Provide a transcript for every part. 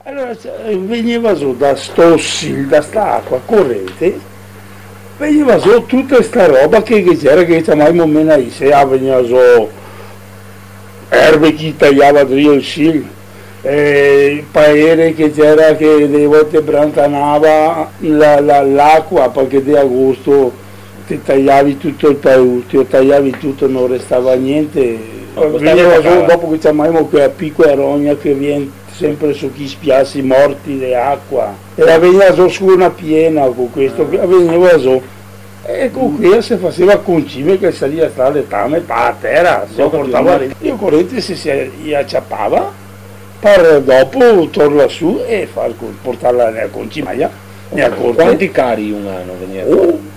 Allora veniva su da sta acqua corrente, veniva su tutta sta roba che c'era, che mai momento lì, se veniva su erbe che tagliava dritto il sil, paere che c'era che delle volte brancanava l'acqua perché di agosto ti tagliavi tutto il paese, tagliavi tutto, non restava niente. Veniva su dopo che chiamavamo quella piccola rogna che viene sempre su chi spiassi morti di acqua, e la veniva su una piena con questo, veniva su. E con qui si faceva concime che saliva tra le tame a terra, si portava il corrente si acciappava, per dopo torna su e portarla nella concimaia, nella corte. Quanti cari un anno veniva?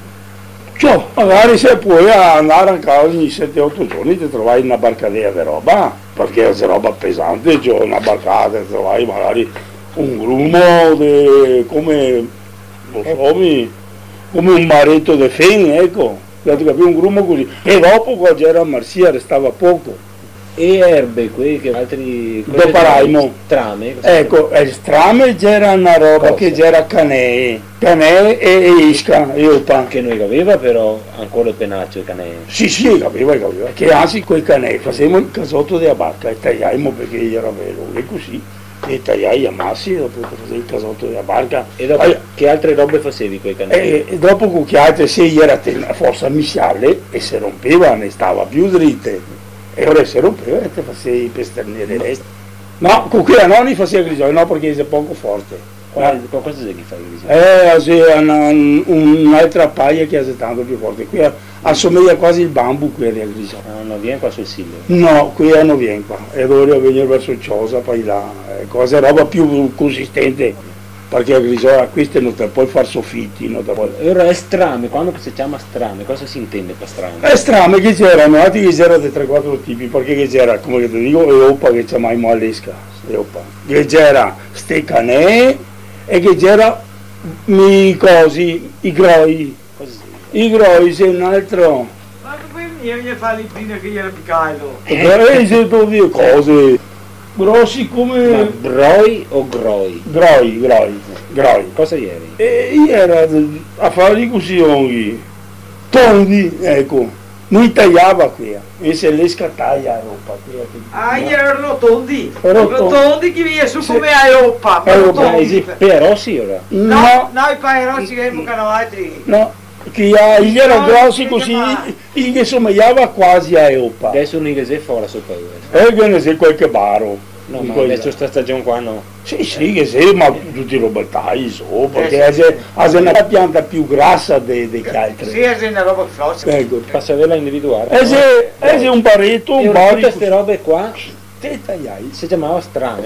Cioè, magari se puoi andare a casa ogni 7-8 giorni ti trovi una barcadea di roba, perché è roba pesante, cioè una barcata, ti trovi magari un grumo come, lo so, come un maretto di fen, ecco, un grumo così. E dopo quando c'era Marsia restava poco. E erbe, che altri... Doparaimo. Strame? Ecco, il strame c'era una roba che c'era canè e isca, eopa. Che noi aveva però ancora il penaccio e canè. Sì, aveva. Che anzi quei canè facevamo il casotto della barca e tagliamo perché era vero, e così. E tagliai a massi, dopo facevi il casotto della barca. E dopo che altre robe facevi quei canè? E dopo cucchiate se era forza misciale e si rompeva, ne stava più dritte. E ora si rompeva e ti facevi pesternire resti. No, con quella non li faceva grigiore, no, perché è poco forte. Cosa c'è che fa il grigiore? Un'altra paglia che è tanto più forte. Qui assomiglia quasi il bambù quella grigiore. Non viene qua sul Siglio? No, qui non viene qua. E dovrebbe venire verso Ciosa, poi là. Cosa roba più consistente. Perché il grigiore queste non te puoi far soffitti, non te puoi... Ora è strame, quando si chiama strame, cosa si intende per strame? È strame che c'erano, che c'era di 3-4 tipi, perché c'era, come ti dico, eopa che chiamiamo all'esca, eopa. Che c'era ste canè e che c'era i groi. I groi, se un altro... Ma poi mi fa l'imprina che era piccato. Se tu vedi cose... grossi come... Ma broi o groi? Groi. Cosa ieri? E io era a fare così, tondi, ecco, non tagliava qui, e se l'esca taglia roba qui. Erano tondi, che viene su Sì. come Europa, Però sì ora? No, i paerossi che bucano altri. No, che gli era grossi così, che somigliava quasi a Europa. Adesso non è fuori sul paese. E che ne sei qualche baro. No, ma adesso sta stagione qua no. Sì, che sei, ma tutti i robettagli so, perché è una pianta più grassa degli altri. Sì, è una roba grossa. Ecco. Passavela individuale. È un paretto, un bar. Tutte queste robe qua te tagliai. si chiamava strame.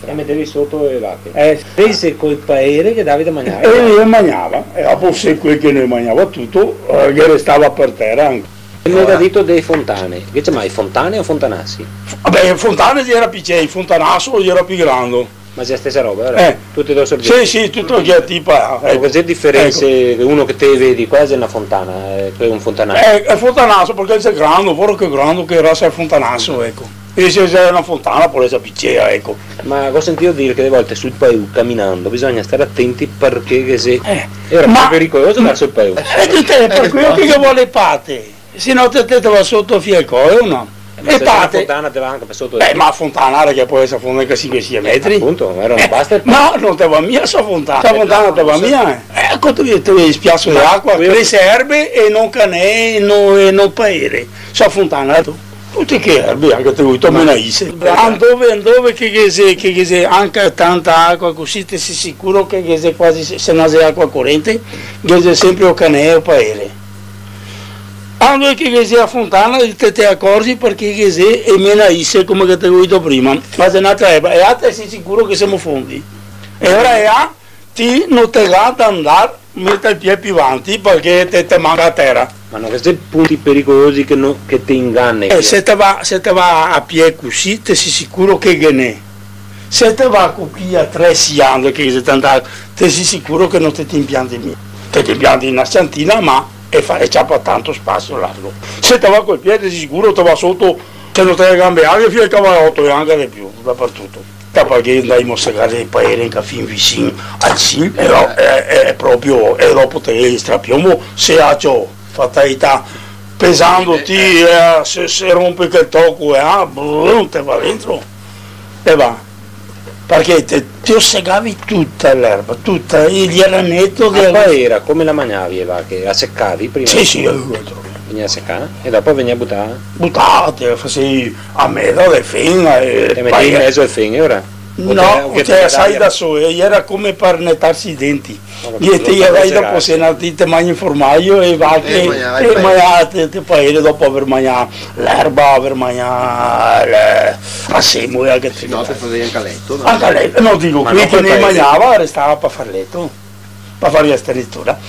E mettevi sotto le vacche. Pensi col paese che Davide mangiava. E io mangiava, e dopo se quel che noi mangiava tutto, che restava per terra anche. Mi aveva detto dei fontane. Che chiamavi fontane o fontanassi? Vabbè, fontane era piccolo, fontanasso era più grande. Ma c'è la stessa roba, vero? Tutte e due sorgenti. Sì, tutto che è tipo. C'è differenze, uno che te vedi qua è una fontana, è un fontanasso. È fontanasso perché è grande, fuori che grande che era il fontanasso, ecco. E se c'è una fontana può essere piccola, ecco. Ma ho sentito dire che delle volte sul paese camminando bisogna stare attenti perché se era più pericoloso andare sul paese. Per quello che vuole pate. Se no te va sotto fianco, o no? E la fontana te va anche per sotto. Ma la fontana era che può essere fontana che 5-6 metri. Appunto, non basta. No, non te va mia sta fontana. La fontana te va mia. Ecco tu ti spiazzo di acqua, cresce erbe e non canè e non paere. Sa fontana tu. Tutte che erbe anche te vuoi tomare ise. Dove che se anche tanta acqua così ti sei sicuro che se quasi se non c'è acqua corrente, che c'è sempre o canè o paere. Quando che sia fontana te accorgi perché che se è meno isse come che ti ho detto prima, ma se un'altra erba, e a te sei sicuro che siamo fondi. E ora ti non te va ad andare, mette il piede più avanti perché te manca a terra. Ma non che punti pericolosi che ti inganni. Se te va a piede così, te sei sicuro che ne è. Se te va con chi a 3 siando che se te sei sicuro che non ti impianti mica. Te ti impianti in una sciantina, ma e c'ha tanto spazio largo. Se te va col piede sicuro te va sotto, se non te le gambe alte fino al cavallotto e anche di più, dappertutto. perché andiamo a segare i paesi che fin vicino al Sil, è proprio, e dopo te strappiamo, se ha ciò, fatalità, pesandoti, se rompe che il tocco, non te va dentro, e va. Perché ti ossegavi tutta l'erba, tutta, gli granetto del... poi era come la mangiavi, va, che la seccavi prima? Sì, veniva a seccare e dopo veniva a buttare? Buttare, facevi a metà del fine. Te mettevi in mezzo al fine ora? No, cioè sai da solo, era come per nettarsi i denti. Io ti vai dopo se ti mangi il formaggio e va che mangiate poi dopo aver mangiato l'erba, aver mangiato la semola che ti no, te facevi anche a letto. Anche a letto, no dico, qui che ne mangiava restava per far letto, per fare la strizzatura.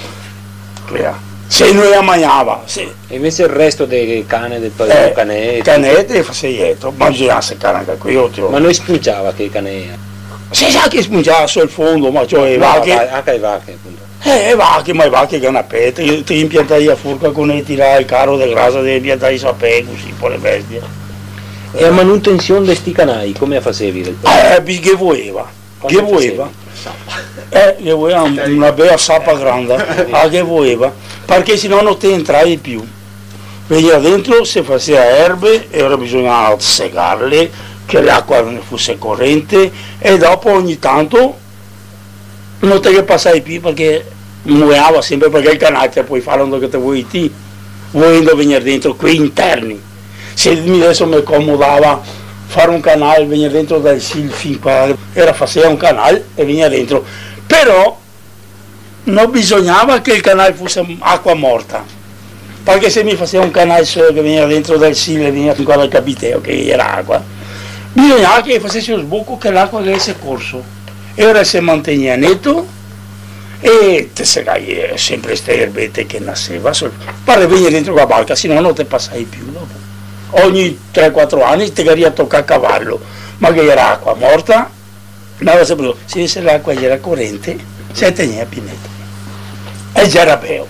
Se non la mangiava, sì. E invece il resto dei cane, del paese, canette facevi dietro, mangiava secare anche qui. Ma non spungiava che i cane? Si sa che spungiava sul fondo, ma cioè le vacche. Anche le vacche, appunto. Le vacche, ma le vacche che hanno pette, ti impiantavi a furca con e tirare il carro del grasa, devi impiantare i sapè così, poi le bestie. E a manutenzione di sti canali, come facevi del paese? Che voleva. Che voleva? Che voleva una bella sappa grande, che voleva, perché sennò non ti entravi più. Veniva dentro, si faceva erbe e ora bisognava segarle, che l'acqua non fosse corrente e dopo ogni tanto non te che passavi più perché muoveva sempre perché il canale puoi fare quello che te vuoi te, volendo venire dentro qui interni. Se adesso mi accomodava fare un canale, venire dentro dal Sil fin qua, era faceva un canale e veniva dentro, però non bisognava che il canale fosse acqua morta, perché se mi faceva un canale solo che veniva dentro dal Sil e veniva fin qua dal Capiteo che era acqua, bisognava che facesse lo sbocco che l'acqua avesse corso e ora si manteneva netto e te segai sempre queste erbette che nasceva per venire dentro la barca, se no non te passavi più dopo. Ogni 3-4 anni ti arriva a toccare a cavallo, ma che era acqua morta, ma se l'acqua era corrente, si teneva più netto. E già era bello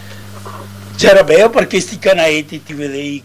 perché questi canaetti ti vedevi